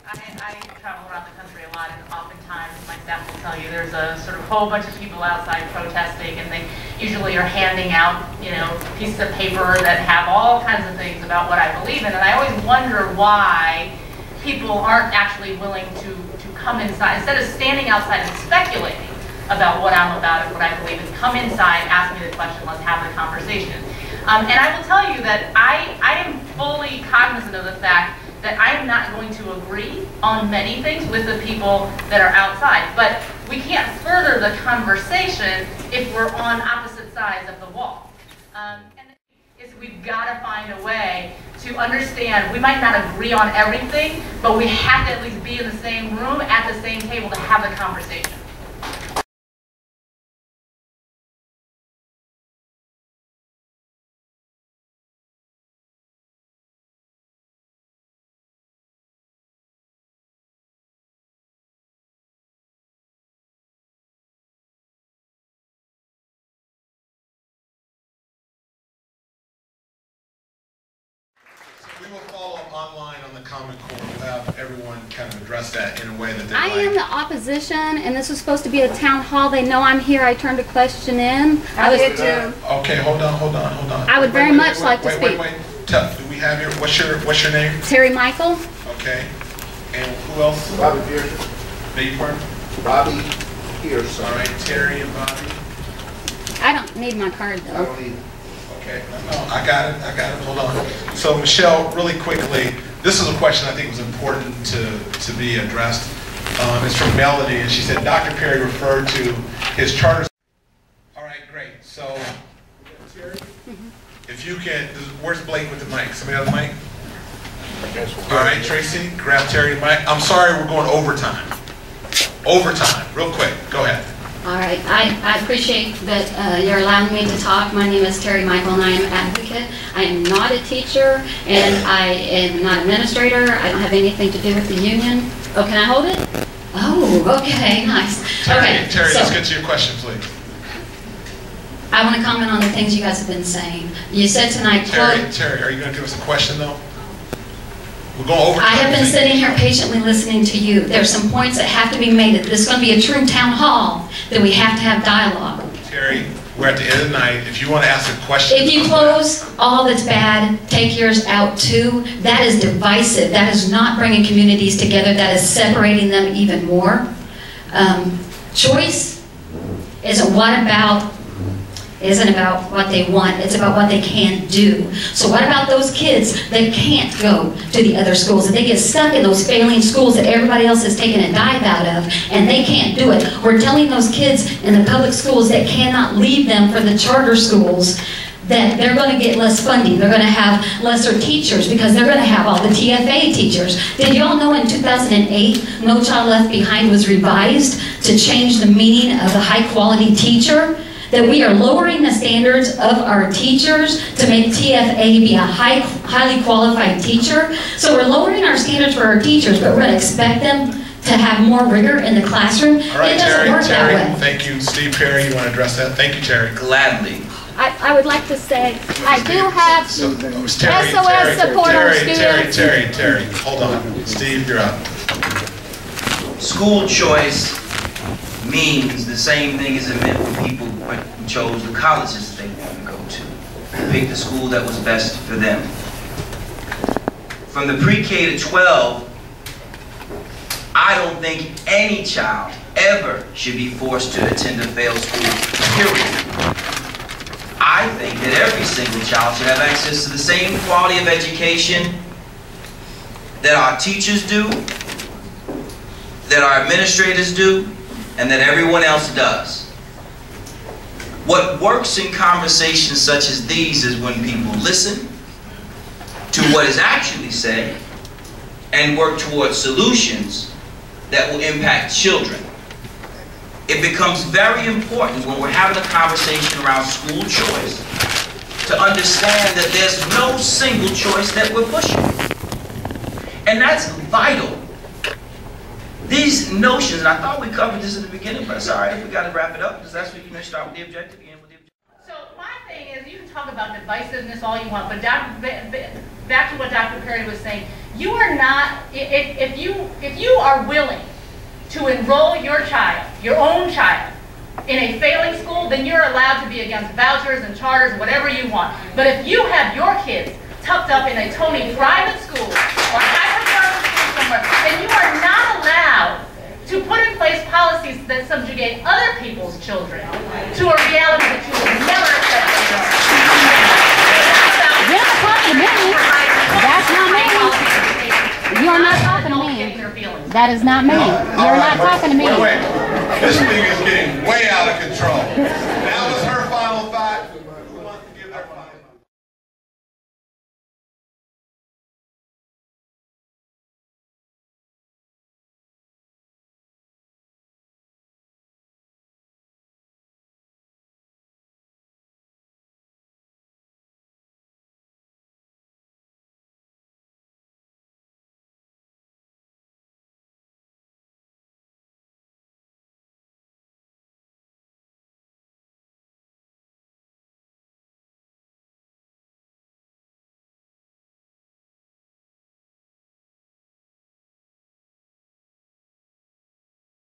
I travel around the country a lot, and oftentimes my staff will tell you there's a sort of whole bunch of people outside protesting, and they usually are handing out, you know, pieces of paper that have all kinds of things about what I believe in, and I always wonder why people aren't actually willing to come inside. Instead of standing outside and speculating about what I'm about and what I believe in, come inside, ask me the question, let's have the conversation. And I will tell you that I am fully cognizant of the fact that I am not going to agree on many things with the people that are outside. But we can't further the conversation if we're on opposite sides of the wall. And we've got to find a way to understand we might not agree on everything, but we have to at least be in the same room at the same table to have the conversation. We will follow up online on the Common Core. We'll have everyone kind of address that in a way that they I like. am the opposition, and this was supposed to be a town hall. They know I'm here. I turned a question in. I did too. Okay, hold on. I would very much like to speak. Wait. Do we have your, what's your name? Terry Michael. Okay. And who else? Bobby Pearson. Beg your pardon? Bobby Pearson. All right, Terry and Bobby. I don't need my card, though. I don't need it. Okay, no, I got it, hold on. So Michelle, really quickly, this is a question I think was important to be addressed. It's from Melody, and she said, Dr. Perry referred to his charter. All right, great, so, Terry, if you can, where's Blake with the mic? Somebody have the mic? All right, Tracy, grab Terry the mic. I'm sorry, we're going overtime. Overtime, real quick, go ahead. All right, I appreciate that you're allowing me to talk. My name is Terry Michael, and I am an advocate. I am not a teacher, and I am not an administrator. I don't have anything to do with the union. Oh, can I hold it? Oh, okay, nice. Terry, so, let's get to your question, please. I want to comment on the things you guys have been saying. You said tonight, Terry, are you going to give us a question, though? We're going over. I have been sitting here patiently listening to you. There's some points that have to be made. If this is going to be a true town hall, then we have to have dialogue. Terry, we're at the end of the night. If you want to ask a question. If you close all that's bad, take yours out too, that is divisive. That is not bringing communities together. That is separating them even more. Choice isn't about what they want, it's about what they can't do. So what about those kids that can't go to the other schools, that they get stuck in those failing schools that everybody else has taken a dive out of, and they can't do it? We're telling those kids in the public schools that cannot leave them for the charter schools that they're going to get less funding, they're going to have lesser teachers because they're going to have all the TFA teachers. Did y'all know in 2008, No Child Left Behind was revised to change the meaning of the high quality teacher? That we are lowering the standards of our teachers to make TFA be a highly qualified teacher. So we're lowering our standards for our teachers, but we're going to expect them to have more rigor in the classroom. All right, it doesn't work that way. Thank you. Steve Perry, you want to address that? Thank you, Terry. Gladly. I would like to say, I do have SOS support our students. Terry, hold on. Steve, you're up. School choice means the same thing as it meant for people who chose the colleges that they wanted to go to. Pick the school that was best for them. From the pre-K to 12, I don't think any child ever should be forced to attend a failed school, period. I think that every single child should have access to the same quality of education that our teachers do, that our administrators do, and that everyone else does. What works in conversations such as these is when people listen to what is actually said and work towards solutions that will impact children. It becomes very important when we're having a conversation around school choice to understand that there's no single choice that we're pushing. And that's vital. These notions, and I thought we covered this in the beginning, but it's all right if we got to wrap it up, because that's what you're going to start with the objective, end with the objective. So my thing is, you can talk about divisiveness all you want, but back to what Dr. Perry was saying, you are not, if you are willing to enroll your child, your own child, in a failing school, then you're allowed to be against vouchers and charters, whatever you want. But if you have your kids tucked up in a Tony private school or high-performance school somewhere, then you are not allowed to put in place policies that subjugate other people's children to a reality that you will never accept. You're not talking to me. That's not me. You're not talking to me. That is not me. You're not talking to me. Wait. This thing is getting way out of control.